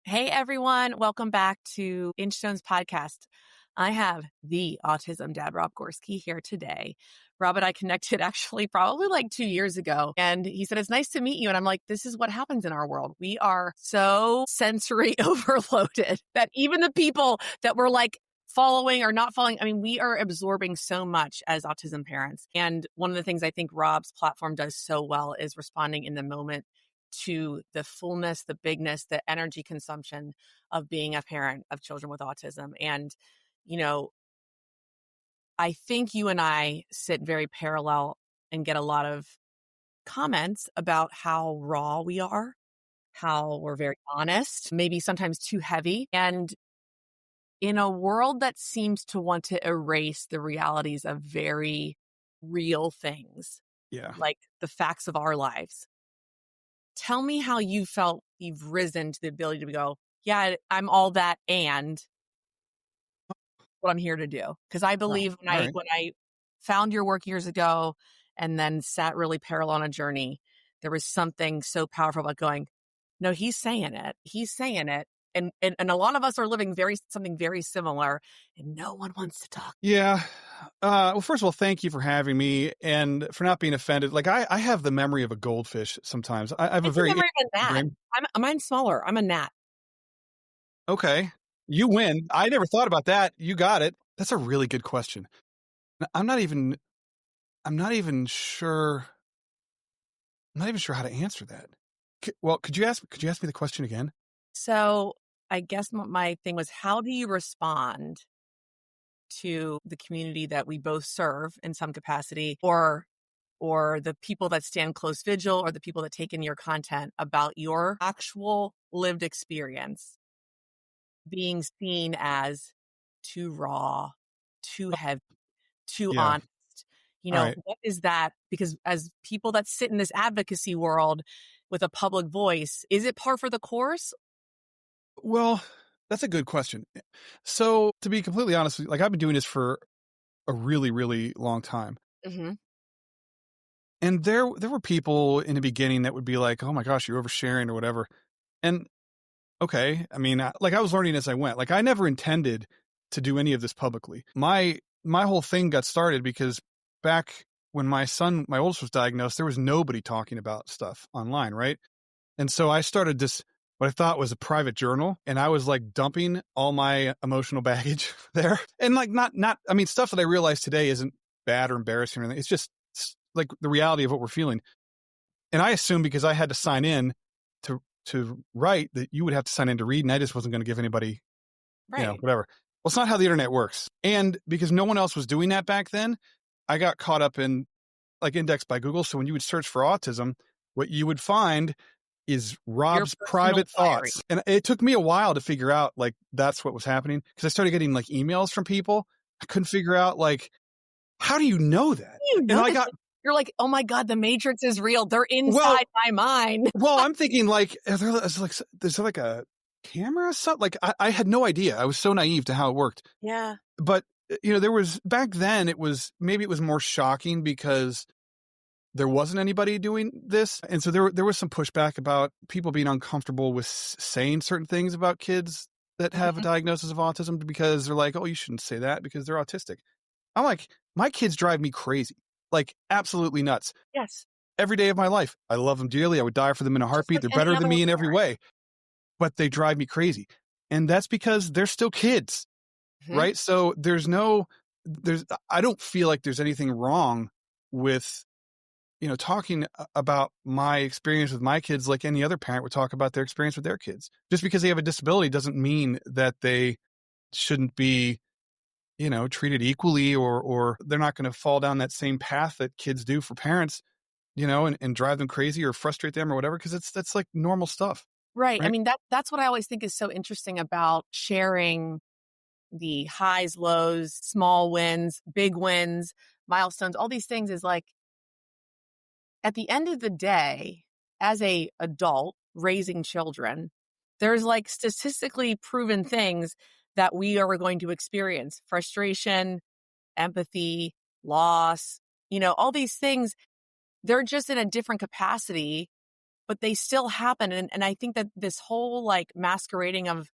Hey everyone, welcome back to Inchstone's podcast. I have the Autism dad, Rob Gorski, here today. Rob and I connected actually probably like 2 years ago. And he said, it's nice to meet you. And I'm like, this is what happens in our world. We are so sensory overloaded that even the people that we're like following or not following, I mean, we are absorbing so much as autism parents. And one of the things I think Rob's platform does so well is responding in the moment to the fullness, the bigness, the energy consumption of being a parent of children with autism. And, you know, I think you and I sit very parallel and get a lot of comments about how raw we are, how we're very honest, maybe sometimes too heavy. And in a world that seems to want to erase the realities of very real things, Yeah. like the facts of our lives, tell me how you felt you've risen to the ability to go, yeah, I'm all that and what I'm here to do. Because I Wow. believe All right. when I found your work years ago and then sat really parallel on a journey, there was something so powerful about going, no, he's saying it. He's saying it. And a lot of us are living something very similar and no one wants to talk. Yeah. Well, first of all, thank you for having me and for not being offended. Like I have the memory of a goldfish sometimes. I have a It's a very memory of a gnat. brain. Mine's smaller. I'm a gnat. Okay. You win. I never thought about that. You got it. That's a really good question. I'm not even sure. I'm not even sure how to answer that. Well, could you ask me the question again? So I guess my thing was, how do you respond to the community that we both serve in some capacity, or the people that stand close vigil, or the people that take in your content about your actual lived experience being seen as too raw, too heavy, too Yeah. honest? All right. What is that? Because as people that sit in this advocacy world with a public voice, is it par for the course? Well, that's a good question. So to be completely honest with you, like I've been doing this for a really, really long time. Mm-hmm. And there were people in the beginning that would be like, "Oh my gosh, you're oversharing," or whatever. And okay, I mean, I was learning as I went. Like I never intended to do any of this publicly. My whole thing got started because back when my oldest, was diagnosed, there was nobody talking about stuff online, right? And so I started this what I thought was a private journal, and I was like dumping all my emotional baggage there. And like not I mean, stuff that I realize today isn't bad or embarrassing or anything. It's just like the reality of what we're feeling. And I assumed because I had to sign in to write that you would have to sign in to read, and I just wasn't going to give anybody, Right. whatever. Well, it's not how the internet works. And because no one else was doing that back then, I got caught up in like indexed by Google. So when you would search for autism, what you would find is Your Rob's personal private diary. thoughts. And it took me a while to figure out like that's what was happening because I started getting like emails from people. I couldn't figure out like, how do you know that? You know And I this. got, You're like, oh my God, the Matrix is real. They're well, inside my mind. I'm thinking like, is there like a camera or something? Like I had no idea. I was so naive to how it worked. Yeah. But there was back then it was more shocking because there wasn't anybody doing this. And so there was some pushback about people being uncomfortable with saying certain things about kids that have a Mhm. diagnosis of autism because they're like, oh, you shouldn't say that because they're autistic. I'm like, my kids drive me crazy, like absolutely nuts. Yes. Every day of my life. I love them dearly. I would die for them in a Just heartbeat. like They're any better than other me in every parent. way, but they drive me crazy. And that's because they're still kids, Mhm. right? So I don't feel like there's anything wrong with, talking about my experience with my kids like any other parent would talk about their experience with their kids. Just because they have a disability doesn't mean that they shouldn't be, treated equally or they're not going to fall down that same path that kids do for parents, and drive them crazy or frustrate them or whatever, because that's like normal stuff, Right. I right? mean, that's what I always think is so interesting about sharing the highs, lows, small wins, big wins, milestones, all these things is like, at the end of the day, as a adult raising children, there's like statistically proven things that we are going to experience: frustration, empathy, loss, all these things. They're just in a different capacity but they still happen. And I think that this whole like masquerading of,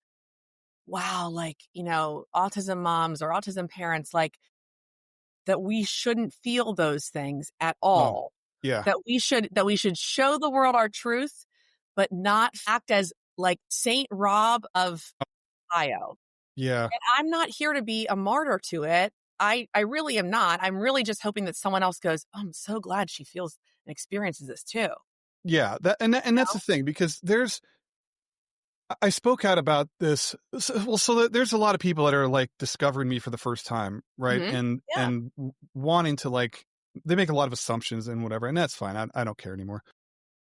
wow, like, autism moms or autism parents, like that we shouldn't feel those things at Oh, all. yeah. That we should show the world our truth, but not act as like Saint Rob of Ohio. Yeah. And I'm not here to be a martyr to it. I really am not. I'm really just hoping that someone else goes, "Oh, I'm so glad she feels and experiences this too." Yeah. And that's the thing, because I spoke out about this. So there's a lot of people that are like discovering me for the first time, right? Hmm. And Yeah. wanting to like, they make a lot of assumptions and whatever, and that's fine. I don't care anymore.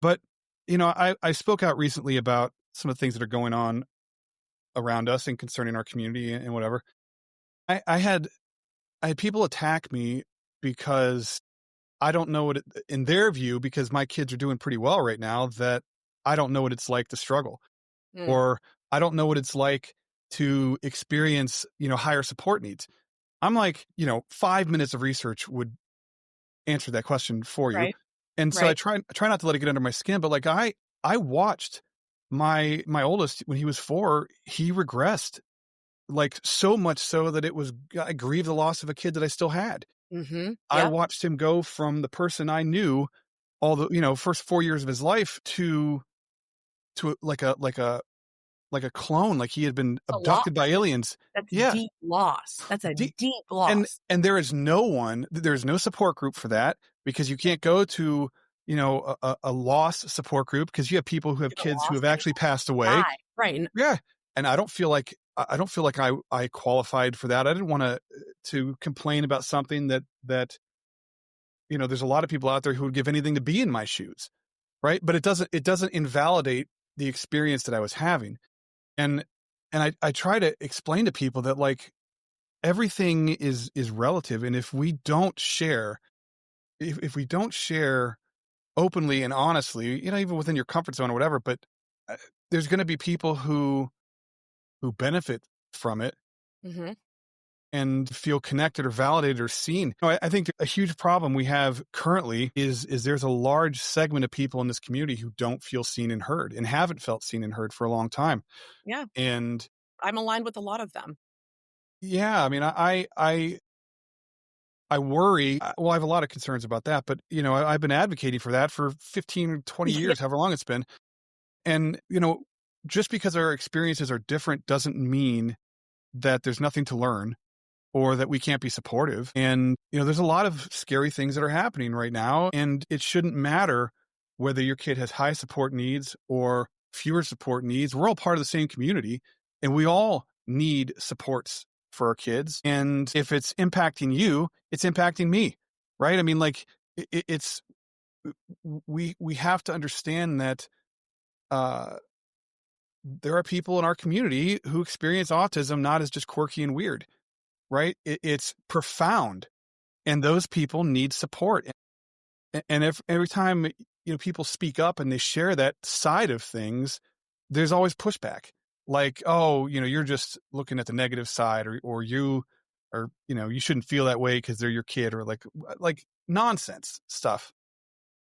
But I spoke out recently about some of the things that are going on around us and concerning our community and whatever. I had people attack me because I don't know in their view, because my kids are doing pretty well right now, that I don't know what it's like to struggle, Mm, or I don't know what it's like to experience, higher support needs. I'm like, 5 minutes of research would answer that question for you. right. And so I Right. try not to let it get under my skin, but like I watched my oldest when he was 4, he regressed, like so much so that I grieved the loss of a kid that I still had. Mm-hmm. I Yep. watched him go from the person I knew all the, first 4 years of his life to like a clone, like he had been A loss. abducted by aliens. That's Yeah. deep loss. That's a D deep and loss. there's no support group for that, because you can't go to, a loss support group, because you have people who have Get a kids who loss have and actually passed away. die. Right. And Yeah. And I don't feel like I qualified for that. I didn't want to complain about something that there's a lot of people out there who would give anything to be in my shoes, right? But it doesn't invalidate the experience that I was having. And I try to explain to people that, like, everything is relative, and if we don't share openly and honestly, even within your comfort zone or whatever, but uh, there's going to be people who benefit from it mm-hmm. and feel connected or validated or seen. I think a huge problem we have currently is there's a large segment of people in this community who don't feel seen and heard, and haven't felt seen and heard for a long time. Yeah. And I'm aligned with a lot of them. yeah, I mean, I worry. Well, I have a lot of concerns about that, but I've been advocating for that for 15 or 20 Yeah. years, however long it's been. And just because our experiences are different doesn't mean that there's nothing to learn, or that we can't be supportive. And, there's a lot of scary things that are happening right now, and it shouldn't matter whether your kid has high support needs or fewer support needs. We're all part of the same community, and we all need supports for our kids. And if it's impacting you, it's impacting me, right? I mean, like, it's, we have to understand that, uh, there are people in our community who experience autism not as just quirky and weird, right? It's profound, and those people need support. And if every time people speak up and they share that side of things, there's always pushback. Like, oh, you're just looking at the negative side, or you shouldn't feel that way because they're your kid, or like nonsense stuff.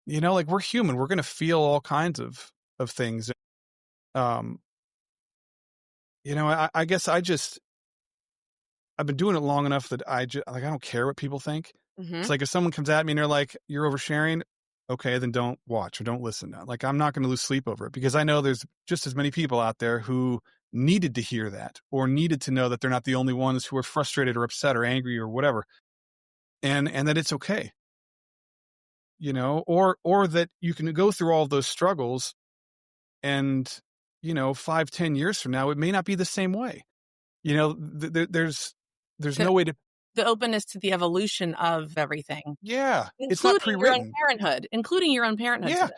Like, we're human. We're going to feel all kinds of things. Um, I guess I've been doing it long enough that I don't care what people think. Mm-hmm. It's like, if someone comes at me and they're like, "You're oversharing," okay, then don't watch or don't listen. Like, I'm not going to lose sleep over it, because I know there's just as many people out there who needed to hear that, or needed to know that they're not the only ones who are frustrated or upset or angry or whatever, and that it's okay, or that you can go through all of those struggles, and 5-10 years from now, it may not be the same way. There's The, no way to. the openness to the evolution of everything, Yeah, it's not including your own pre-written. parenthood, to Yeah, this.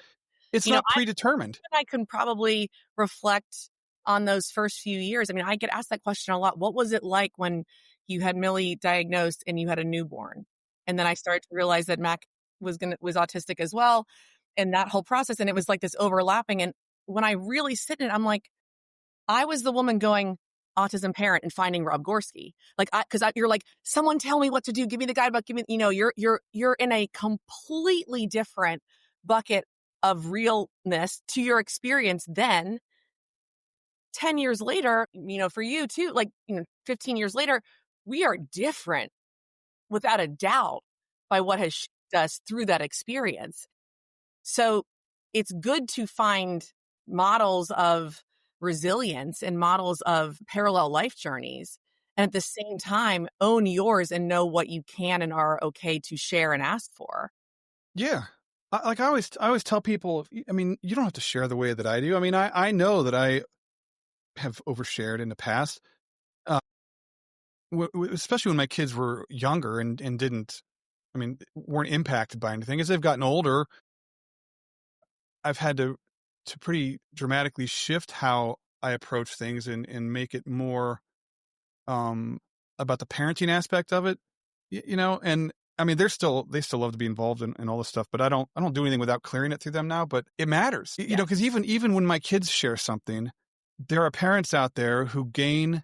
it's not I predetermined. I can probably reflect on those first few years. I mean, I get asked that question a lot. What was it like when you had Millie diagnosed and you had a newborn? And then I started to realize that Mac was autistic as well, and that whole process. And it was like this overlapping. And when I really sit in it, I'm like, I was the woman going autism parent and finding Rob Gorski. Like, you're like, someone tell me what to do. Give me the guidebook. Give me, you're in a completely different bucket of realness to your experience then. 10 years later, for you too, 15 years later, we are different without a doubt by what has shaped us through that experience. So it's good to find models of resilience and models of parallel life journeys. And at the same time, own yours and know what you can and are okay to share and ask for. Yeah. I always tell people, I mean, you don't have to share the way that I do. I mean, I know that I have overshared in the past, uh, especially when my kids were younger and weren't impacted by anything. As they've gotten older, I've had to pretty dramatically shift how I approach things and make it more about the parenting aspect of it, and I mean, they still love to be involved in all this stuff, but I don't do anything without clearing it through them now, but it matters, Yeah. because even when my kids share something, there are parents out there who gain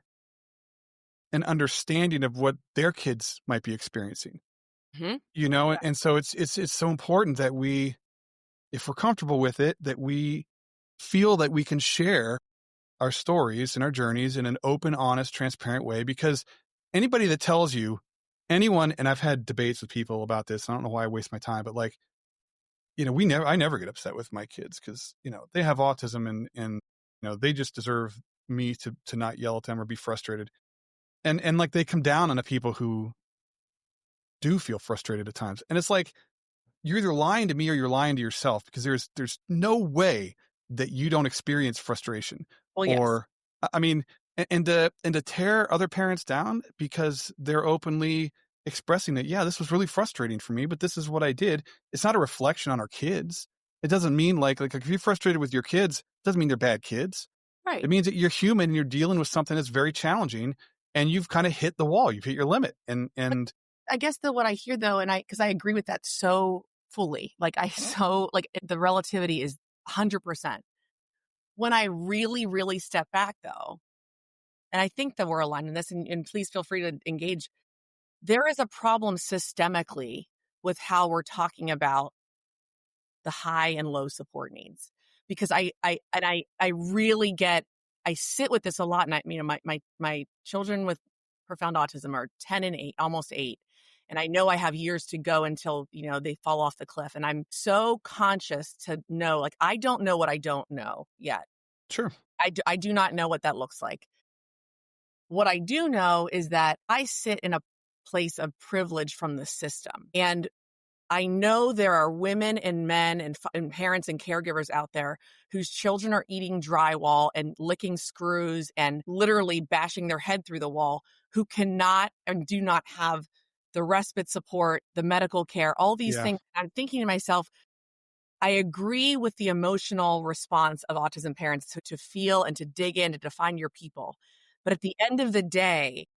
an understanding of what their kids might be experiencing, Mm-hmm. and so it's so important that we, if we're comfortable with it, that we feel that we can share our stories and our journeys in an open, honest, transparent way, because anybody that tells you, anyone, and I've had debates with people about this, I don't know why I waste my time, but I never get upset with my kids because, they have autism and they just deserve me to not yell at them or be frustrated. And like they come down on the people who do feel frustrated at times. And it's like, you're either lying to me or you're lying to yourself, because there's no way that you don't experience frustration. Well, yes. Or, I mean, and to tear other parents down because they're openly expressing that, yeah, this was really frustrating for me, but this is what I did. It's not a reflection on our kids. It doesn't mean like if you're frustrated with your kids, it doesn't mean they're bad kids. Right. It means that you're human and you're dealing with something that's very challenging, and you've kind of hit the wall. You've hit your limit. And I guess what I hear though, because I agree with that so fully, the relativity is 100%. When I really, really step back though, and I think that we're aligned in this, and please feel free to engage, there is a problem systemically with how we're talking about the high and low support needs. Because I really I sit with this a lot, and my children with profound autism are 10 and 8, almost 8. And I know I have years to go until, they fall off the cliff. And I'm so conscious to know, like, I don't know what I don't know yet. sure. I do not know what that looks like. What I do know is that I sit in a place of privilege from the system. And I know there are women and men and parents and caregivers out there whose children are eating drywall and licking screws and literally bashing their head through the wall, who cannot and do not have the respite support, the medical care, all these Yeah. things. I'm thinking to myself, I agree with the emotional response of autism parents to feel and to dig in, to find your people. But at the end of the day,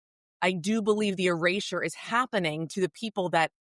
I do believe the erasure is happening to the people that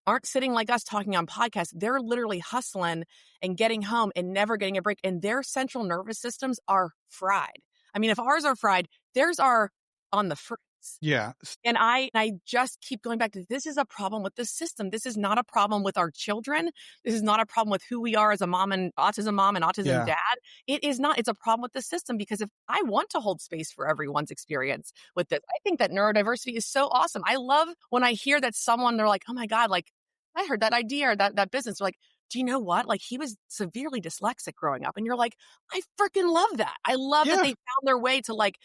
aren't sitting like us talking on podcasts. They're literally hustling and getting home and never getting a break. And their central nervous systems are fried. I mean, if ours are fried, theirs are on the fritz. Yeah. And I just keep going back to, this is a problem with the system. This is not a problem with our children. This is not a problem with who we are as a mom and autism Yeah. dad. It is not. It's a problem with the system, because if I want to hold space for everyone's experience with this, I think that neurodiversity is so awesome. I love when I hear that they're like, oh my God, like I heard that idea or that business. They're like, do you know what? Like, he was severely dyslexic growing up. And you're like, I freaking love that. I love that they found their way to like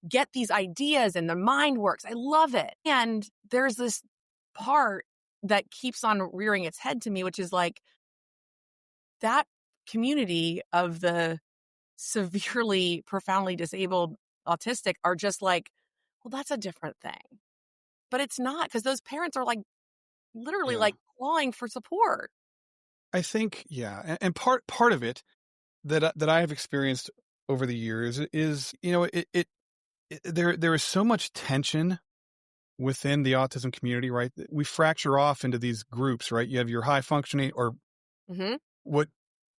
get these ideas and the mind works. I love it. And there's this part that keeps on rearing its head to me, which is like that community of the severely, profoundly disabled autistic are just like, well, that's a different thing. But it's not, because those parents are like literally like clawing for support. I think, yeah. And part of it that I have experienced over the years is, there is so much tension within the autism community, right? We fracture off into these groups, right? You have your high functioning, or what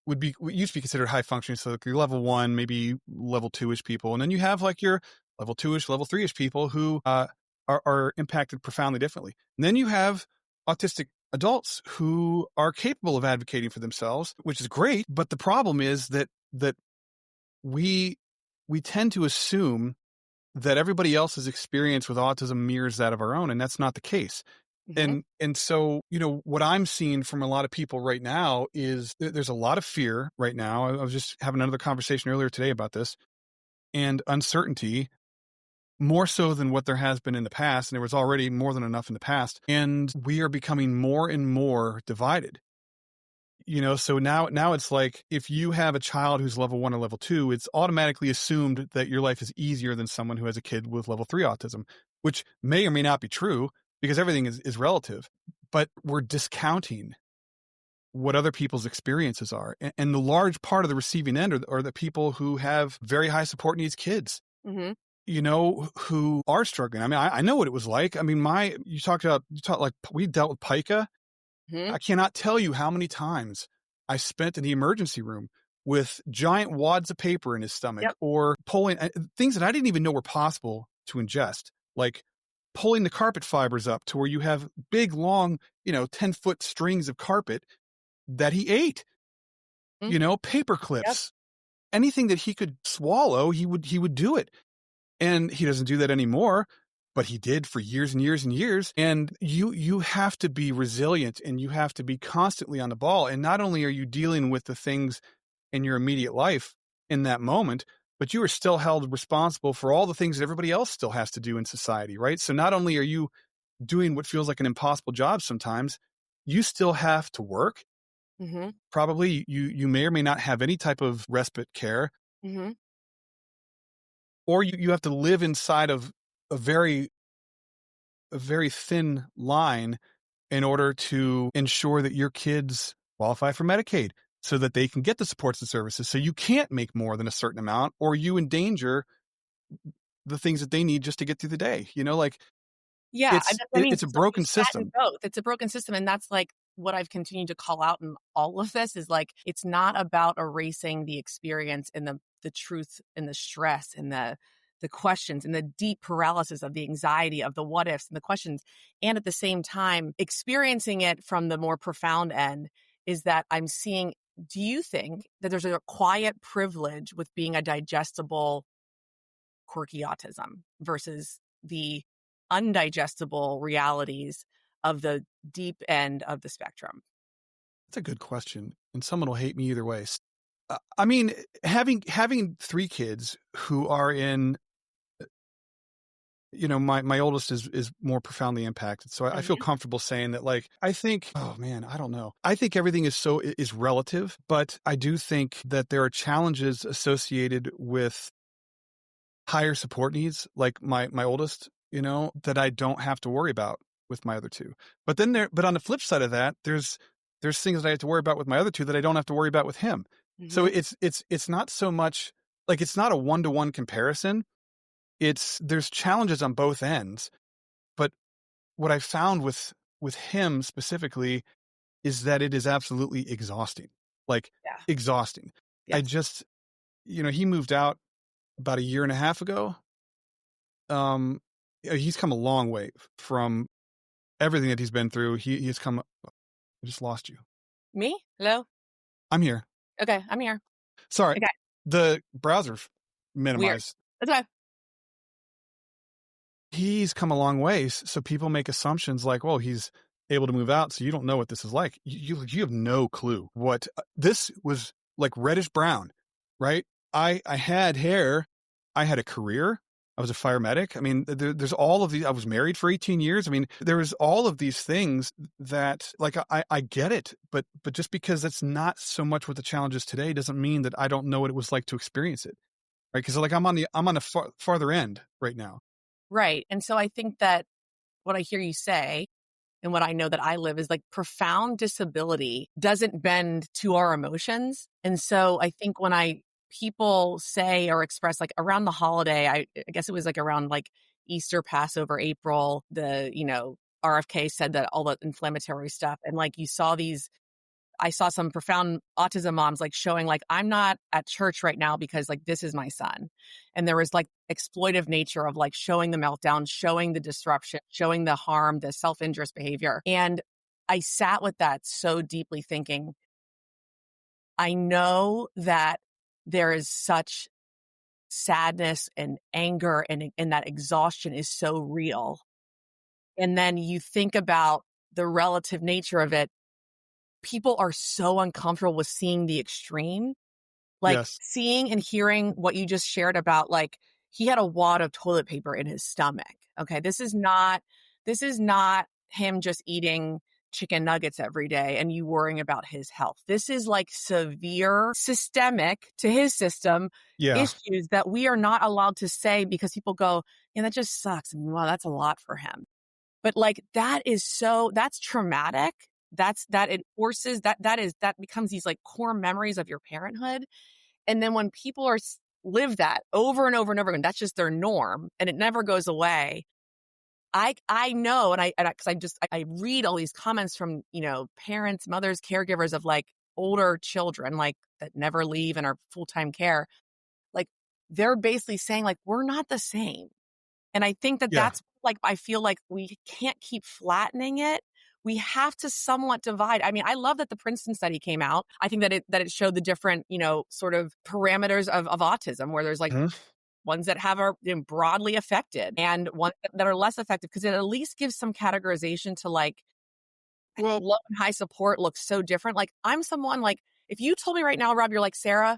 used to be considered high functioning. So like your level 1, maybe level 2-ish people. And then you have like your level 2-ish, level 3-ish people who are impacted profoundly differently. And then you have autistic adults who are capable of advocating for themselves, which is great. But the problem is that we tend to assume that everybody else's experience with autism mirrors that of our own, and that's not the case. Hmm. And so, what I'm seeing from a lot of people right now is there's a lot of fear right now. I was just having another conversation earlier today about this, and uncertainty, more so than what there has been in the past. And there was already more than enough in the past. And we are becoming more and more divided. So now it's like if you have a child who's level 1 or level 2, it's automatically assumed that your life is easier than someone who has a kid with level 3 autism, which may or may not be true because everything is relative. But we're discounting what other people's experiences are. And the large part of the receiving end are the people who have very high support needs kids, Hmm. who are struggling. I mean, I know what it was like. I mean, you talked like we dealt with pica. Hmm. I cannot tell you how many times I spent in the emergency room with giant wads of paper in his stomach Yep. or pulling things that I didn't even know were possible to ingest, like pulling the carpet fibers up to where you have big, long, 10-foot strings of carpet that he ate, paper Yep. clips, anything that he could swallow, he would do it. And he doesn't do that anymore, but he did for years and years and years. And you have to be resilient and you have to be constantly on the ball. And not only are you dealing with the things in your immediate life in that moment, but you are still held responsible for all the things that everybody else still has to do in society, right? So not only are you doing what feels like an impossible job sometimes, you still have to work. Hmm. Probably you may or may not have any type of respite care, Hmm. or you have to live inside of a very thin line in order to ensure that your kids qualify for Medicaid so that they can get the supports and services. So you can't make more than a certain amount, or you endanger the things that they need just to get through the day. Yeah, It's I mean, it's a so you broken sat in system. both. It's a broken system, and that's like what I've continued to call out in all of this is like it's not about erasing the experience and the truth and the stress and the questions and the deep paralysis of the anxiety of the what ifs and the questions, and at the same time experiencing it from the more profound end is that I'm seeing. Do you think that there's a quiet privilege with being a digestible quirky autism versus the undigestible realities of the deep end of the spectrum? That's a good question, and someone will hate me either way. I mean, having 3 kids who are in, my oldest is more profoundly impacted. So I feel Mhm. comfortable saying that, like, I think, oh man, I don't know. I think everything is relative, but I do think that there are challenges associated with higher support needs, like my oldest, that I don't have to worry about with my other 2. But on the flip side of that, there's things that I have to worry about with my other 2 that I don't have to worry about with him. So Mhm. it's not so much like it's not a one-to-one comparison. There's challenges on both ends, but what I found with him specifically is that it is absolutely exhausting. Like Yeah. exhausting. I Yes. just, he moved out about a year and a half ago. He's come a long way from everything that he's been through. He's come. I just lost you. Me? Hello? I'm here. Okay, I'm here. Sorry, Okay. the browser Weird. minimized. That's okay. He's come a long ways. So people make assumptions like, well, he's able to move out. So you don't know what this is like. You have no clue what this was like, reddish brown, right? I had hair. I had a career. I was a fire medic. I mean, there's all of these. I was married for 18 years. I mean, there was all of these things that, like, I get it, but just because that's not so much what the challenge is today doesn't mean that I don't know what it was like to experience it, right? Because like I'm on the farther end right now. Right. And so I think that what I hear you say and what I know that I live is like profound disability doesn't bend to our emotions. And so I think when people say or express like around the holiday, I guess it was like around like Easter, Passover, April, RFK said that all the inflammatory stuff. And like I saw some profound autism moms like showing like, I'm not at church right now because like this is my son. And there was like exploitive nature of like showing the meltdown, showing the disruption, showing the harm, the self-injurious behavior. And I sat with that so deeply thinking, I know that there is such sadness and anger and that exhaustion is so real. And then you think about the relative nature of it. People are so uncomfortable with seeing the extreme, like Yes. seeing and hearing what you just shared about, like he had a wad of toilet paper in his stomach. Okay. This is not him just eating chicken nuggets every day and you worrying about his health. This is like severe systemic to his system Yeah. issues that we are not allowed to say because people go, yeah, that just sucks. And wow, that's a lot for him. But like that's traumatic. That enforces that becomes these like core memories of your parenthood. And then when people live that over and over and over again, that's just their norm and it never goes away. I know, because I read all these comments from, parents, mothers, caregivers of like older children, like that never leave and are full-time care. Like they're basically saying like, we're not the same. And I think that Yeah. that's like, I feel like we can't keep flattening it. We have to somewhat divide. I mean, I love that the Princeton study came out. I think that it showed the different, sort of parameters of autism, where there's like ones that are broadly affected and ones that are less effective, because it at least gives some categorization to like low and high support looks so different. Like I'm someone like, if you told me right now, Rob, you're like, Sarah,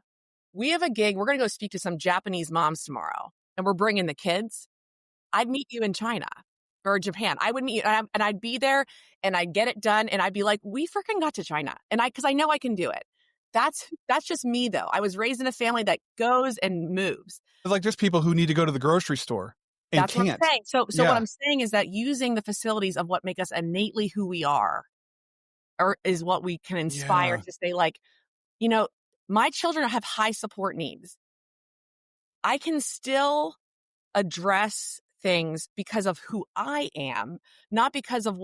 we have a gig. We're going to go speak to some Japanese moms tomorrow and we're bringing the kids. I'd meet you in China or Japan. I would meet you and I'd be there and I'd get it done. And I'd be like, we freaking got to China. And cause I know I can do it. That's just me though. I was raised in a family that goes and moves. Like there's people who need to go to the grocery store and That's can't. what I'm saying. So what I'm saying is that using the facilities of what make us innately who we are, or is what we can inspire to say like, my children have high support needs. I can still address things because of who I am, not because of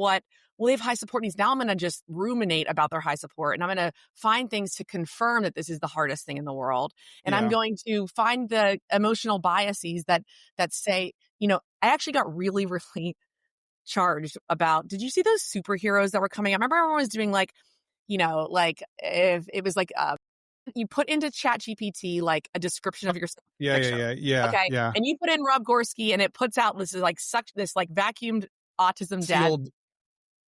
they have high support needs. Now I'm going to just ruminate about their high support and I'm going to find things to confirm that this is the hardest thing in the world. And I'm going to find the emotional biases that say, I actually got really, really charged about, did you see those superheroes that were coming out? I remember everyone was doing like, like if it was like, you put into Chat GPT like a description of your picture. Yeah. Okay. Yeah. And you put in Rob Gorski and it puts out this vacuumed autism dad.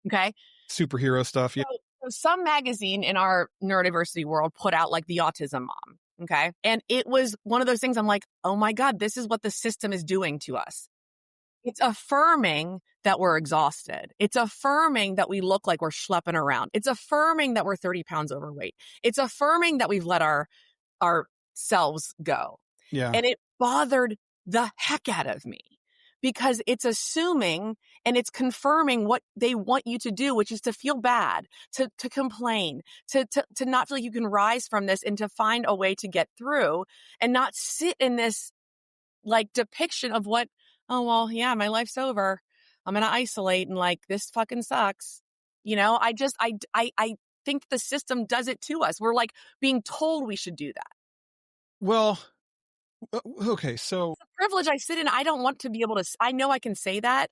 Okay. Superhero stuff. Yeah. So some magazine in our neurodiversity world put out like the autism mom. Okay. And it was one of those things I'm like, oh my God, this is what the system is doing to us. It's affirming that we're exhausted. It's affirming that we look like we're schlepping around. It's affirming that we're 30 pounds overweight. It's affirming that we've let our selves go. Yeah. And it bothered the heck out of me because it's assuming and it's confirming what they want you to do, which is to feel bad, to complain, to not feel like you can rise from this and to find a way to get through and not sit in this like depiction of what, oh, well, yeah, my life's over. I'm going to isolate and like, this fucking sucks. I think the system does it to us. We're like being told we should do that. Well, okay. So it's a privilege I sit in. I don't want to be able to, I know I can say that.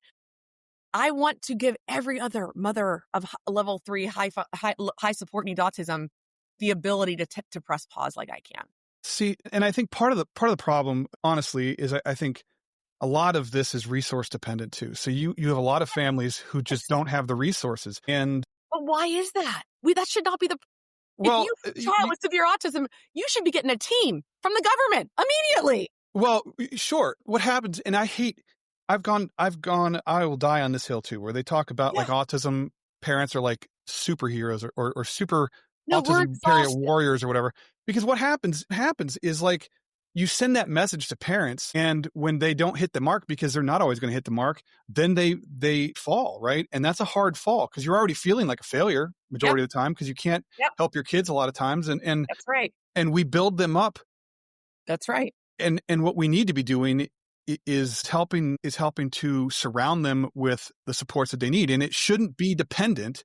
I want to give every other mother of level 3 high support need autism the ability to press pause like I can. See, and I think part of the problem, honestly, is I think a lot of this is resource dependent too. So you have a lot of families who just don't have the resources. And but why is that? That should not be the. Well, if you have a child with severe autism, you should be getting a team from the government immediately. Well, sure. What happens? And I've gone. I will die on this hill too, where they talk about like autism parents are like superheroes or super autism parent warriors or whatever. Because what happens is like you send that message to parents, and when they don't hit the mark, because they're not always going to hit the mark, then they fall, right? And that's a hard fall because you're already feeling like a failure majority of the time because you can't help your kids a lot of times, and that's right. And we build them up. That's right. And what we need to be doing is helping to surround them with the supports that they need, and it shouldn't be dependent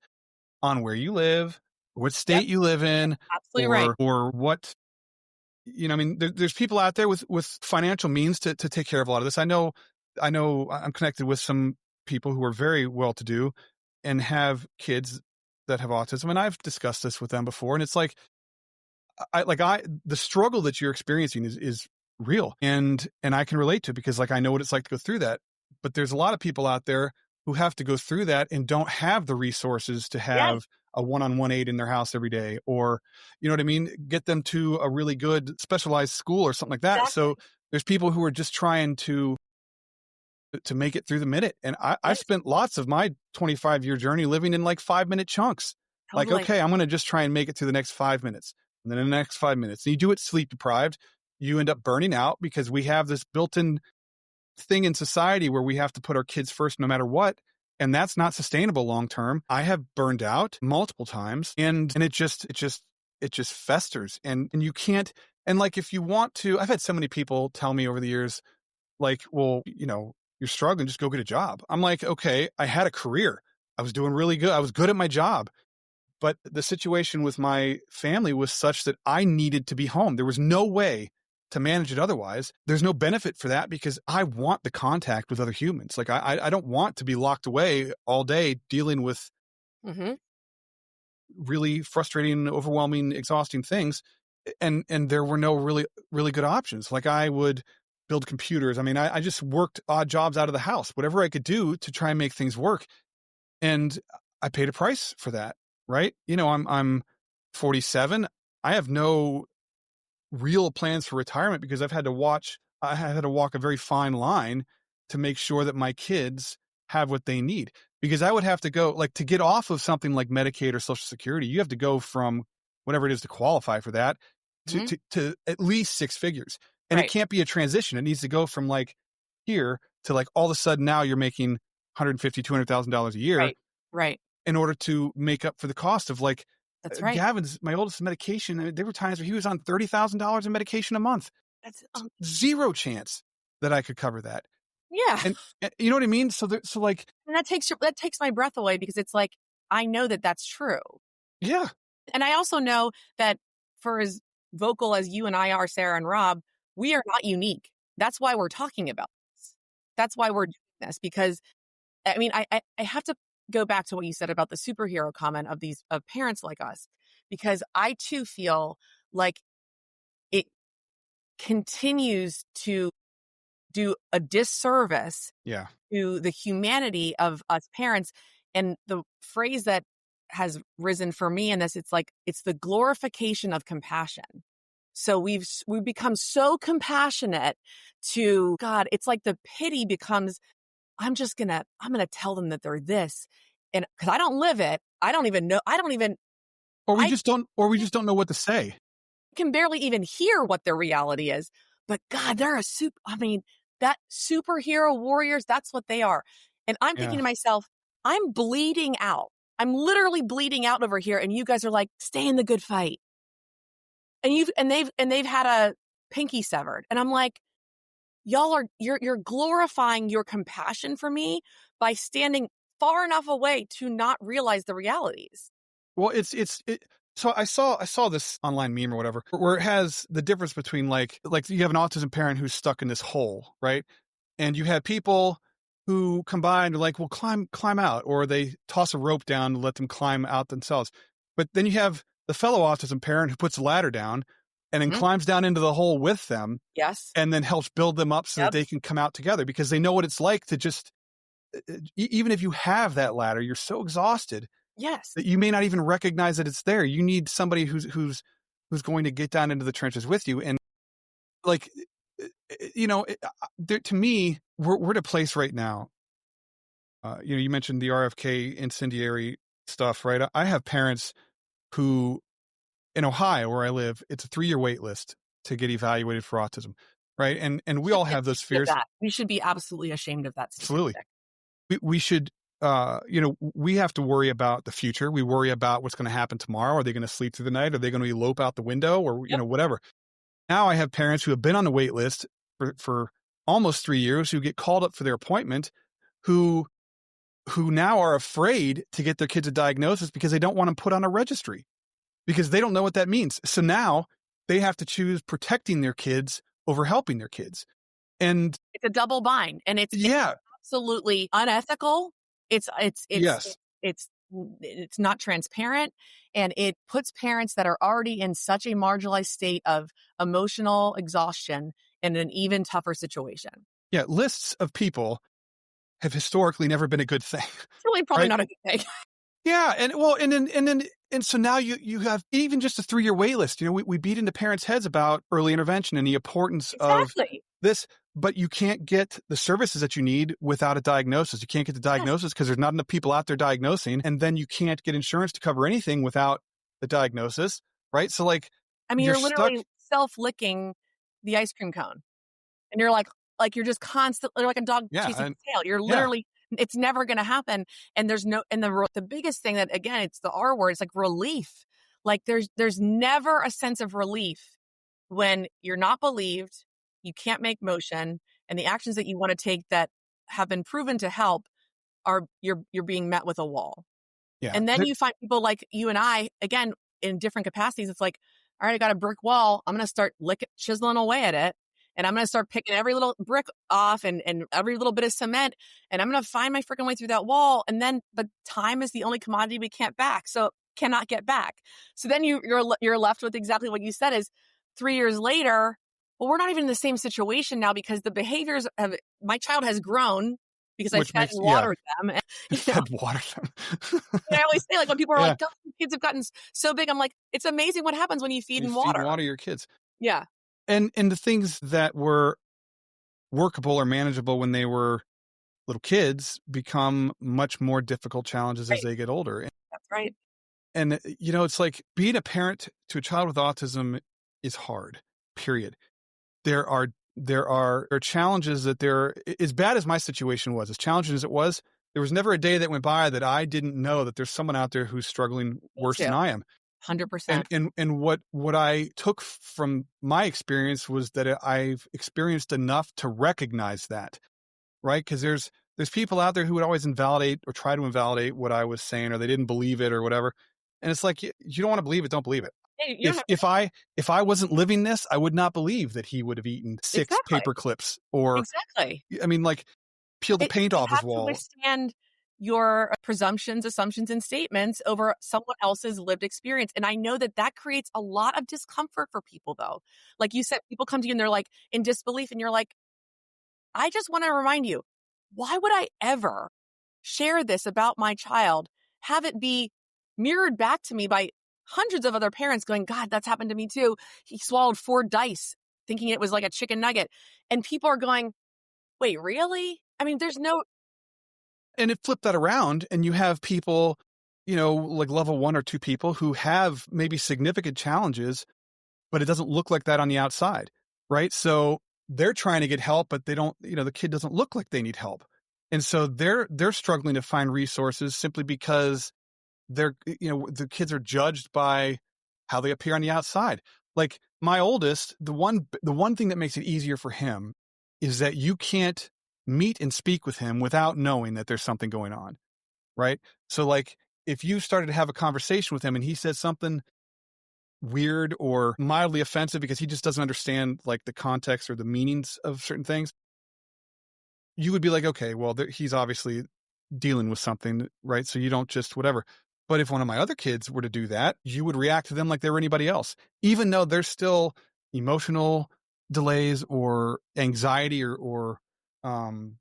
on where you live, what state you live in, or what. I mean, there's people out there with financial means to take care of a lot of this. I know I'm connected with some people who are very well-to-do and have kids that have autism, and I've discussed this with them before, and it's like, the struggle that you're experiencing is real, and I can relate to it because like I know what it's like to go through that. But there's a lot of people out there who have to go through that and don't have the resources to Yes, have a one-on-one aid in their house every day, or you know what I mean, get them to a really good specialized school or something like that. So exactly. there's people who are just trying to make it through the minute. And I Yes, spent lots of my 25-year journey living in like 5-minute chunks. Like, totally. okay, I'm going to just try and make it through the next 5 minutes, and then the next 5 minutes. And you do it sleep deprived. You end up burning out because we have this built in thing in society where we have to put our kids first no matter what. And that's not sustainable long term. I have burned out multiple times, and it just festers, and you can't. And like, if you want to, I've had so many people tell me over the years, like, well, you're struggling, just go get a job. I'm like, okay, I had a career. I was doing really good. I was good at my job. But the situation with my family was such that I needed to be home. There was no way to manage it otherwise. There's no benefit for that because I want the contact with other humans. Like, I don't want to be locked away all day dealing with Hmm. really frustrating, overwhelming, exhausting things. And there were no really, really good options. Like, I would build computers. I mean, I just worked odd jobs out of the house, whatever I could do to try and make things work. And I paid a price for that, right? I'm 47. I have no real plans for retirement because I had to walk a very fine line to make sure that my kids have what they need. Because I would have to go, like, to get off of something like Medicaid or Social Security, you have to go from whatever it is to qualify for that Hmm. to at least six figures. And it Right, can't be a transition. It needs to go from like here to like all of a sudden now you're making 150, $200,000 a year right, right. in order to make up for the cost of like That's right. Gavin's, my oldest, medication. I mean, there were times where he was on $30,000 in medication a month. That's Zero chance that I could cover that. yeah. And you know what I mean? So like, And that takes my breath away because it's like I know that that's true. yeah, And I also know that for as vocal as you and I are, Sarah and Rob, we are not unique. That's why we're talking about this. That's why we're doing this because I mean, I have to go back to what you said about the superhero comment of parents like us, because I too feel like it continues to do a disservice yeah. to the humanity of us parents. And the phrase that has risen for me in this, it's like, it's the glorification of compassion. So we've become so compassionate to God. It's like the pity becomes, I'm going to tell them that they're this. And cause I don't live it. I don't even know. I Or we just don't know what to say. can barely even hear what their reality is. But God, they're I mean, that superhero warriors, that's what they are. And I'm thinking Yeah. to myself, I'm bleeding out. I'm literally bleeding out over here. And you guys are like, stay in the good fight. And they've had a pinky severed. And I'm like, you're glorifying your compassion for me by standing far enough away to not realize the realities. Well, so I saw this online meme or whatever where it has the difference between like you have an autism parent who's stuck in this hole, right? And you have people who combine like, well, climb out, or they toss a rope down to let them climb out themselves. But then you have the fellow autism parent who puts a ladder down and then Mhm. climbs down into the hole with them Yes. and then helps build them up so that Yep. they can come out together because they know what it's like to just, even if you have that ladder, you're so exhausted Yes. that you may not even recognize that it's there. You need somebody who's going to get down into the trenches with you. And like, to me, we're at a place right now. You mentioned the RFK incendiary stuff, right? I have parents who, in Ohio, where I live, it's a 3-year wait list to get evaluated for autism, right? And we all have those fears. We should be absolutely ashamed of that Absolutely. statistic. We should, we have to worry about the future. We worry about what's going to happen tomorrow. Are they going to sleep through the night? Are they going to elope out the window, or, Yep. whatever. Now I have parents who have been on the wait list for almost 3 years who get called up for their appointment, who now are afraid to get their kids a diagnosis because they don't want them put on a registry because they don't know what that means. So now they have to choose protecting their kids over helping their kids. And It's a double bind, and it's yeah, absolutely unethical. It's yes. it's it's not transparent, and it puts parents that are already in such a marginalized state of emotional exhaustion in an even tougher situation. Yeah, lists of people have historically never been a good thing. It's really probably Right? not a good thing. Yeah, and so now you have even just a 3-year wait list. We beat into parents' heads about early intervention and the importance of Exactly. this, but you can't get the services that you need without a diagnosis. You can't get the Yes. diagnosis because there's not enough people out there diagnosing, and then you can't get insurance to cover anything without the diagnosis, right? So like I mean, you're you're stuck. literally self-licking the ice cream cone, and you're like you're just constantly like a dog Yeah, chasing and its tail. You're yeah, literally it's never gonna happen, and there's no and the biggest thing that, again, it's the R word, it's like relief. Like, there's never a sense of relief when you're not believed, you can't make motion, and the actions that you wanna take that have been proven to help are you're being met with a wall. yeah. And then you find people like you and I, again, in different capacities. It's like, all right, I got a brick wall. I'm going to start chiseling away at it. And I'm going to start picking every little brick off and every little bit of cement. And I'm going to find my freaking way through that wall. And then, but time is the only commodity we can't back. So cannot get back. So then you're left with exactly what you said is 3 years later, well, we're not even in the same situation now because the behaviors of my child has grown because I Which fed makes and watered them. And, fed water them. I always say, like, when people are Yeah, like, "God, kids have gotten so big," I'm like, it's amazing what happens when you feed you and feed and water. water your kids, Yeah. and the things that were workable or manageable when they were little kids become much more difficult challenges as Right. they get older. That's right. And, it's like being a parent to a child with autism is hard, period. There are challenges that as bad as my situation was, as challenging as it was, there was never a day that went by that I didn't know that there's someone out there who's struggling Me worse too. than I am. 100%. And what I took from my experience was that I've experienced enough to recognize that, right? Because there's people out there who would always invalidate or try to invalidate what I was saying, or they didn't believe it or whatever. And it's like, you don't want to believe it, don't believe it. Hey, you don't have If I wasn't living this, I would not believe that he would have eaten 6 exactly. paper clips, or Exactly. I mean, like, peel the paint You off his have to wall. withstand your presumptions, assumptions, and statements over someone else's lived experience. And I know that that creates a lot of discomfort for people, though. Like you said, people come to you and they're like in disbelief, and you're like, I just want to remind you, why would I ever share this about my child, have it be mirrored back to me by hundreds of other parents going, God, that's happened to me too. He swallowed 4 dice thinking it was like a chicken nugget. And people are going, wait, really? I mean, there's no, And it flipped that around, and you have people, like level 1 or 2 people who have maybe significant challenges, but it doesn't look like that on the outside, right? So they're trying to get help, but they don't, the kid doesn't look like they need help. And so they're struggling to find resources simply because the kids are judged by how they appear on the outside. Like my oldest, the one thing that makes it easier for him is that you can't meet and speak with him without knowing that there's something going on, right? So like if you started to have a conversation with him and he said something weird or mildly offensive because he just doesn't understand like the context or the meanings of certain things, you would be like, okay, well, he's obviously dealing with something, right? So you don't just whatever. But if one of my other kids were to do that, you would react to them like they were anybody else, even though there's still emotional delays or anxiety or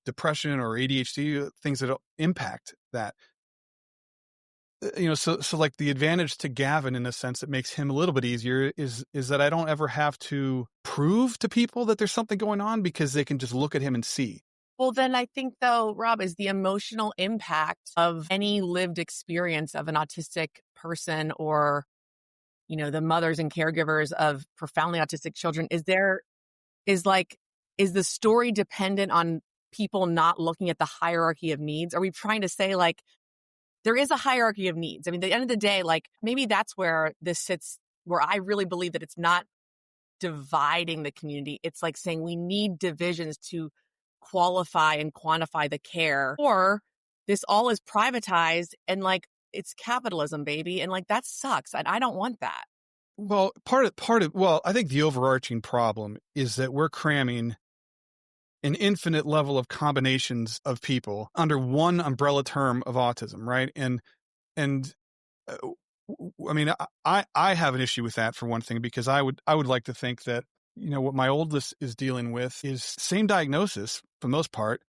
depression or ADHD, things that impact that. So like the advantage to Gavin, in a sense, that makes him a little bit easier is that I don't ever have to prove to people that there's something going on because they can just look at him and see. well, then I think, though, Rob, is the emotional impact of any lived experience of an autistic person or, the mothers and caregivers of profoundly autistic children. Is the story dependent on people not looking at the hierarchy of needs? Are we trying to say like there is a hierarchy of needs? I mean, at the end of the day, like maybe that's where this sits, where I really believe that it's not dividing the community. It's like saying we need divisions to qualify and quantify the care, or this all is privatized and like it's capitalism, baby. And like that sucks. And I don't want that. Well, I think the overarching problem is that we're cramming an infinite level of combinations of people under one umbrella term of autism, right? And And uh, I mean, I have an issue with that for one thing, because I would like to think that, what my oldest is dealing with is same diagnosis for the most part,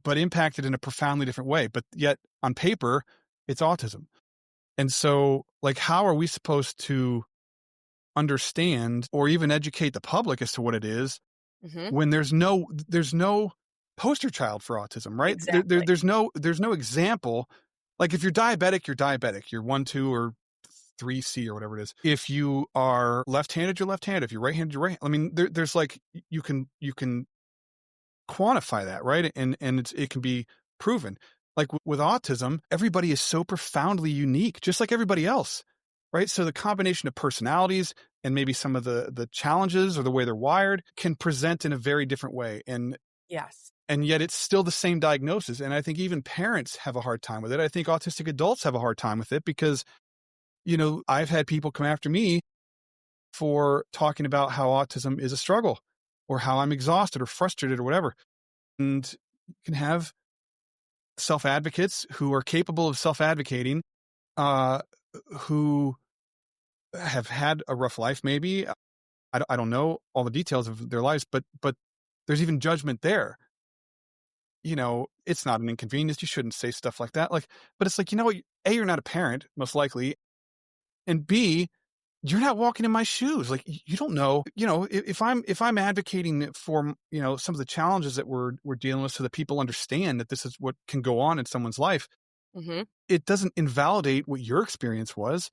but impacted in a profoundly different way. But yet on paper, it's autism. And so, like, how are we supposed to understand or even educate the public as to what it is Hmm. when there's no poster child for autism, right? Exactly. There's no example. Like, if you're diabetic, you're diabetic. You're 1, 2, or 3C or whatever it is. If you are left-handed, you're left-handed. If you're right-handed, you're right. I mean, there's like, you can quantify that, right? And it can be proven. Like with autism, everybody is so profoundly unique, just like everybody else, right? So the combination of personalities and maybe some of the challenges or the way they're wired can present in a very different way. Yes. And yet it's still the same diagnosis. And I think even parents have a hard time with it. I think autistic adults have a hard time with it because, I've had people come after me for talking about how autism is a struggle or how I'm exhausted or frustrated or whatever. And you can have self advocates who are capable of self advocating, uh, who have had a rough life, maybe. I don't know all the details of their lives, but there's even judgment there. It's not an inconvenience. You shouldn't say stuff like that. Like, but it's like, what? A, you're not a parent, most likely. And B, you're not walking in my shoes. Like, you don't know, if I'm advocating for, some of the challenges that we're dealing with so that people understand that this is what can go on in someone's life, Hmm. it doesn't invalidate what your experience was.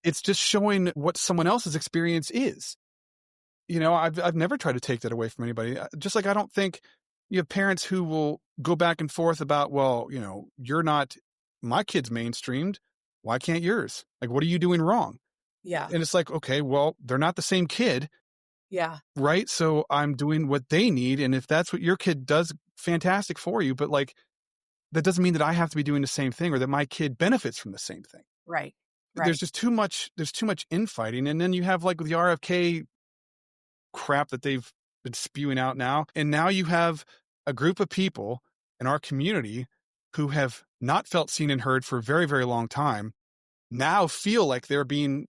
It's just showing what someone else's experience is. I've never tried to take that away from anybody. Just like I don't think you have parents who will go back and forth about, well, you're not, my kid's mainstreamed. Why can't yours? Like, what are you doing wrong? Yeah. And it's like, okay, well, they're not the same kid, Yeah. right? So I'm doing what they need. And if that's what your kid does, fantastic for you. But like, that doesn't mean that I have to be doing the same thing or that my kid benefits from the same thing. Right. There's Right. just there's too much infighting. And then you have like the RFK crap that they've been spewing out now. And now you have a group of people in our community who have not felt seen and heard for a very, very long time now feel like they're being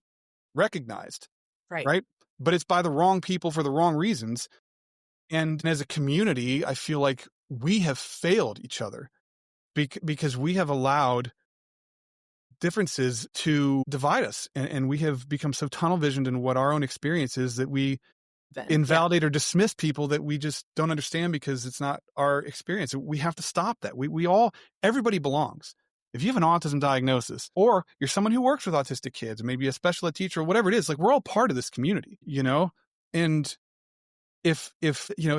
recognized, Right. right? But it's by the wrong people for the wrong reasons. And as a community, I feel like we have failed each other because we have allowed differences to divide us. And we have become so tunnel visioned in what our own experience is that we Then. Yeah. invalidate or dismiss people that we just don't understand because it's not our experience. We have to stop that. Everybody belongs. If you have an autism diagnosis or you're someone who works with autistic kids, maybe a special ed teacher or whatever it is, like, we're all part of this community, And if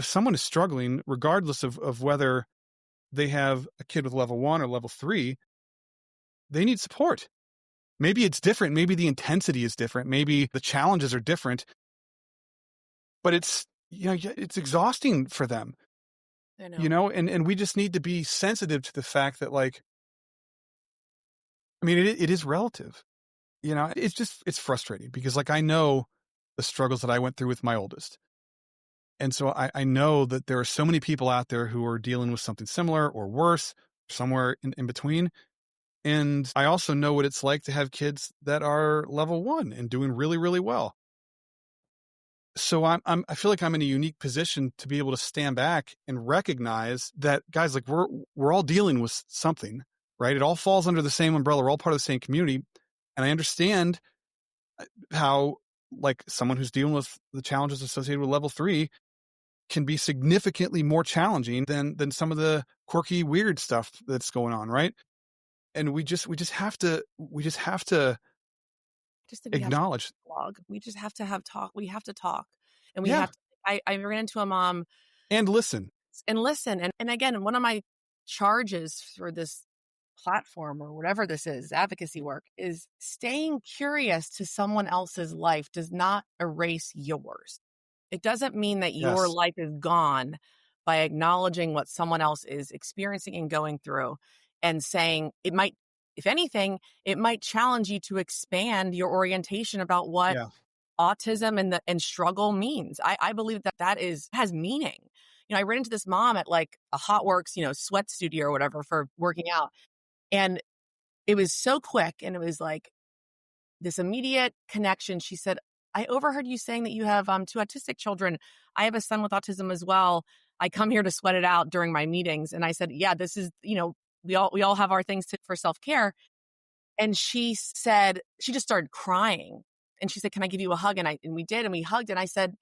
someone is struggling, regardless of whether they have a kid with level 1 or level 3, they need support. Maybe it's different. Maybe the intensity is different. Maybe the challenges are different, but it's exhausting for them, I know. and we just need to be sensitive to the fact that, like, I mean, it is relative, it's frustrating because, like, I know the struggles that I went through with my oldest. And so I know that there are so many people out there who are dealing with something similar or worse, somewhere in between. And I also know what it's like to have kids that are level 1 and doing really, really well. So I feel like I'm in a unique position to be able to stand back and recognize that, guys, like, we're all dealing with something, right? It all falls under the same umbrella. We're all part of the same community. And I understand how, like, someone who's dealing with the challenges associated with level 3 can be significantly more challenging than some of the quirky, weird stuff that's going on, right? And we just have to Just that we have to acknowledge. dialogue. We just have to have talk. We have to talk, and we Yeah, have to. I ran into a mom and listen. and listen. And again, one of my charges for this platform or whatever this is, advocacy work, is staying curious to someone else's life does not erase yours. It doesn't mean that your Yes. life is gone by acknowledging what someone else is experiencing and going through and saying it might, if anything, it might challenge you to expand your orientation about what Yeah. autism and struggle means. I believe has meaning. I ran into this mom at like a Hot Works, sweat studio or whatever for working out. And it was so quick, and it was like this immediate connection. She said, I overheard you saying that you have 2 autistic children. I have a son with autism as well. I come here to sweat it out during my meetings. And I said, yeah, this is, we all have our things for self-care. And she said, she just started crying. And she said, can I give you a hug? And we did, and we hugged. And I said,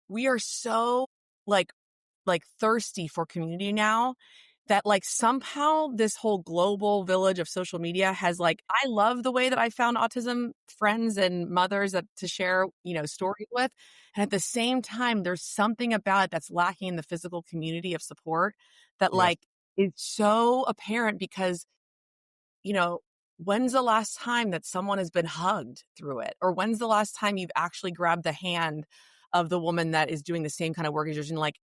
we are so like thirsty for community now that like somehow this whole global village of social media has like, I love the way that I found autism friends and mothers to share, stories with. And at the same time, there's something about it that's lacking in the physical community of support that Yes. like is so apparent because, when's the last time that someone has been hugged through it? Or when's the last time you've actually grabbed the hand of the woman that is doing the same kind of work as yours and like,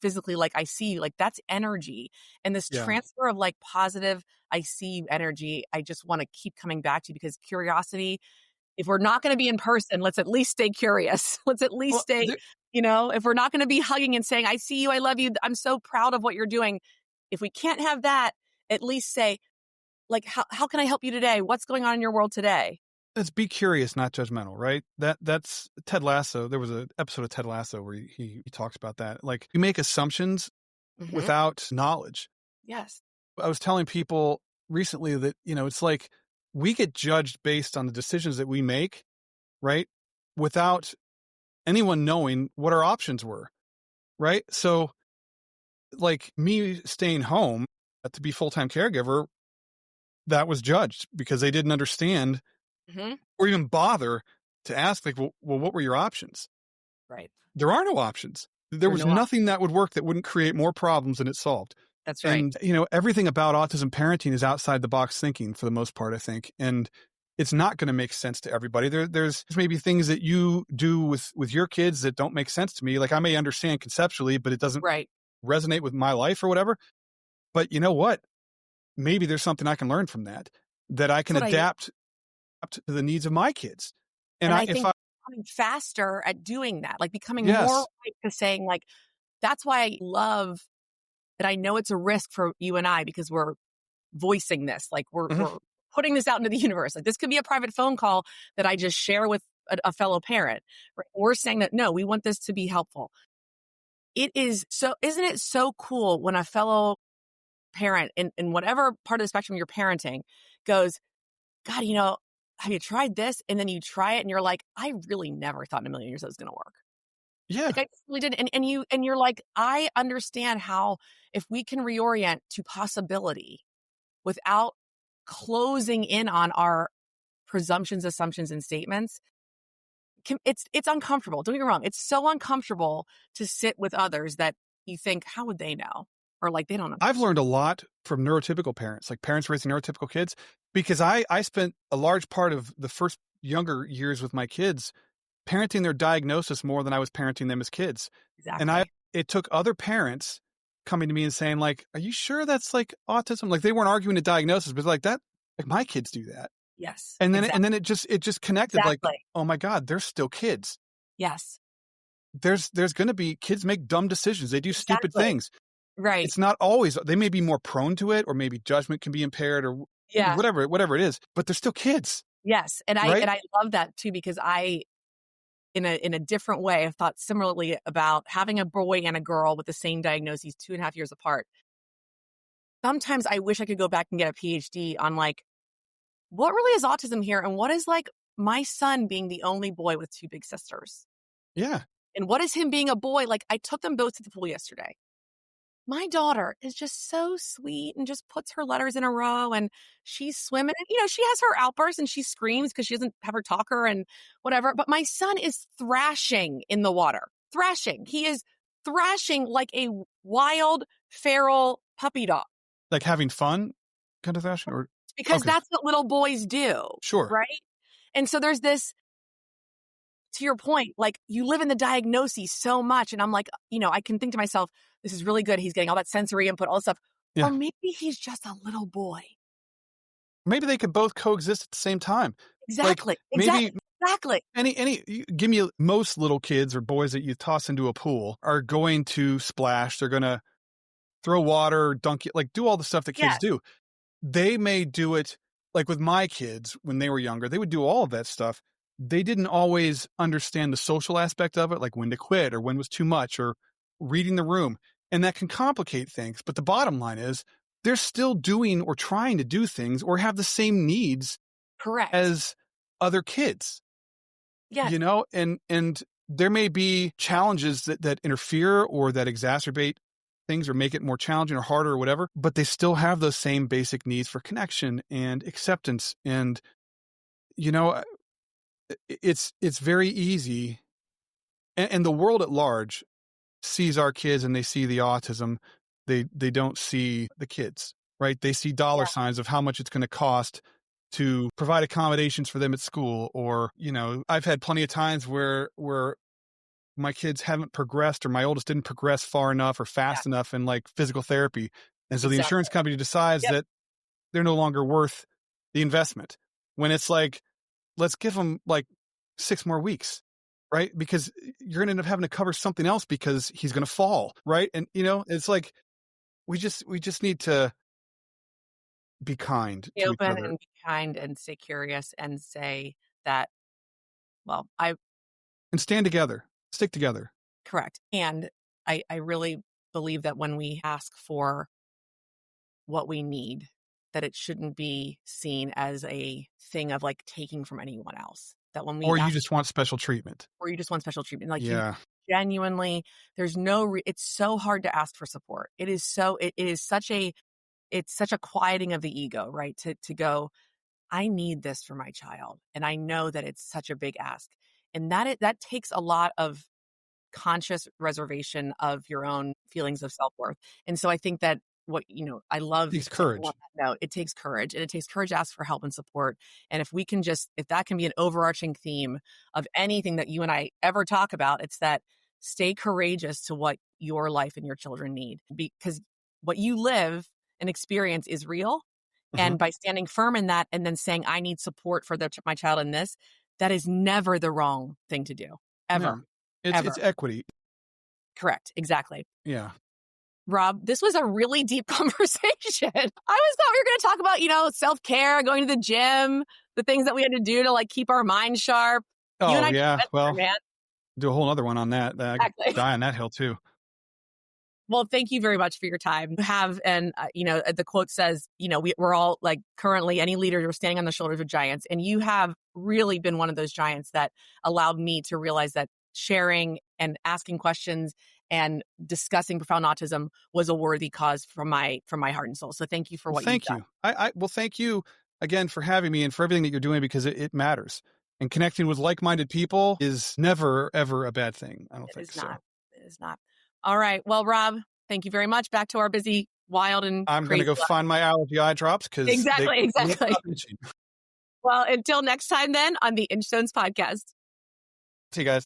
physically, like, I see you, like, that's energy. And this transfer of like positive, I see you energy, I just want to keep coming back to because curiosity, if we're not going to be in person, let's at least stay curious. Let's at least stay, if we're not going to be hugging and saying, I see you, I love you, I'm so proud of what you're doing. If we can't have that, at least say, like, how can I help you today? What's going on in your world today? Let's be curious, not judgmental, right? That's Ted Lasso. There was an episode of Ted Lasso where he talks about that. Like, you make assumptions without knowledge. Yes. I was telling people recently that, it's like we get judged based on the decisions that we make, right? Without anyone knowing what our options were, right? So, like me staying home to be full-time caregiver, that was judged because they didn't understand or even bother to ask, like, well, what were your options? Right. There are no options. There was nothing that would work that wouldn't create more problems than it solved. That's right. And, everything about autism parenting is outside the box thinking for the most part, I think. And it's not going to make sense to everybody. There's maybe things that you do with your kids that don't make sense to me. Like, I may understand conceptually, but it doesn't resonate with my life or whatever. But you know what? Maybe there's something I can learn from that I can adapt to the needs of my kids. And I think becoming faster at doing that, like becoming more right to saying, like, that's why I love that. I know it's a risk for you and I because we're voicing this, like we're putting this out into the universe. Like, this could be a private phone call that I just share with a fellow parent. Right? We're saying that, no, we want this to be helpful. It is so, isn't it so cool when a fellow parent in whatever part of the spectrum you're parenting goes, God, have you tried this? And then you try it and you're like, I really never thought in a million years that was going to work. Yeah. Like, I really didn't. And you're like, I understand how, if we can reorient to possibility without closing in on our presumptions, assumptions, and statements, it's uncomfortable. Don't get me wrong. It's so uncomfortable to sit with others that you think, how would they know? Or like, they don't know. I've learned a lot from neurotypical parents, like parents raising neurotypical kids, because I spent a large part of the first younger years with my kids parenting their diagnosis more than I was parenting them as kids. Exactly. And it took other parents coming to me and saying, like, are you sure that's like autism? Like, they weren't arguing the diagnosis, but like that, like, my kids do that. Yes. And then it just connected, like, oh my God, they're still kids. Yes. There's going to be kids make dumb decisions. They do stupid things. Right. It's not always, they may be more prone to it, or maybe judgment can be impaired, or whatever it is, but they're still kids. Yes. And I love that too, because I, in a different way, have thought similarly about having a boy and a girl with the same diagnosis 2.5 years apart. Sometimes I wish I could go back and get a PhD on, like, what really is autism here? And what is, like, my son being the only boy with 2 big sisters? Yeah. And what is him being a boy? Like, I took them both to the pool yesterday. My daughter is just so sweet and just puts her letters in a row, and she's swimming. And, she has her outbursts and she screams because she doesn't have her talker and whatever. But my son is thrashing in the water. Thrashing. He is thrashing like a wild, feral puppy dog. Like having fun kind of thrashing? Or because that's what little boys do. Sure. Right? And so there's this, to your point, like, you live in the diagnosis so much. And I'm like, I can think to myself, this is really good. He's getting all that sensory input, all this stuff. Yeah. Or maybe he's just a little boy. Maybe they could both coexist at the same time. Exactly. Like, maybe exactly. Give me most little kids or boys that you toss into a pool are going to splash. They're going to throw water, dunk it, like do all the stuff that kids do. they may do it like with my kids when they were younger, they would do all of that stuff. They didn't always understand the social aspect of it, like when to quit or when was too much or reading the room. And that can complicate things. But the bottom line is they're still doing or trying to do things or have the same needs Correct. as other kids. Yes. And there may be challenges that interfere or that exacerbate things or make it more challenging or harder or whatever, but they still have those same basic needs for connection and acceptance. And, it's very easy. And the world at large sees our kids and they see the autism. They don't see the kids, right? They see dollar signs of how much it's going to cost to provide accommodations for them at school. Or, I've had plenty of times where my kids haven't progressed or my oldest didn't progress far enough or fast enough in like physical therapy. And so the insurance company decides that they're no longer worth the investment when it's like, let's give them like 6 more weeks, right? Because you're going to end up having to cover something else because he's going to fall. Right. And it's like, we just need to be kind Be to each open other and be kind and stay curious and say that, and stand together, stick together. correct. And I really believe that when we ask for what we need, that it shouldn't be seen as a thing of like taking from anyone else. That when we Or you ask, just want special treatment. or you just want special treatment, like Yeah. you genuinely, there's it's so hard to ask for support. It is such a quieting of the ego, right? To go, I need this for my child. And I know that it's such a big ask. And that takes a lot of conscious reservation of your own feelings of self-worth. And so I think that I love Takes courage. on that note, it takes courage, and it takes courage to ask for help and support. And if that can be an overarching theme of anything that you and I ever talk about, it's that stay courageous to what your life and your children need, because what you live and experience is real. And by standing firm in that and then saying, I need support for my child in this, that is never the wrong thing to do. Ever. No. It's equity. Correct. Exactly. Yeah. Rob, this was a really deep conversation. I always thought we were going to talk about, self-care, going to the gym, the things that we had to do to like keep our mind sharp. Oh, you and I yeah. Well, man. Do a whole other one on that. I could die on that hill too. Well, thank you very much for your time. You have, and the quote says, we're all like currently any leaders are standing on the shoulders of giants. And you have really been one of those giants that allowed me to realize that sharing and asking questions and discussing profound autism was a worthy cause from my heart and soul. So thank you for what you've done. Thank you again for having me and for everything that you're doing, because it matters. And connecting with like-minded people is never, ever a bad thing. I don't think so. It is not. All right. Well, Rob, thank you very much. Back to our busy, wild, and I'm going to go find my allergy eye drops because exactly. Well, until next time then on the Inchstones podcast. See you guys.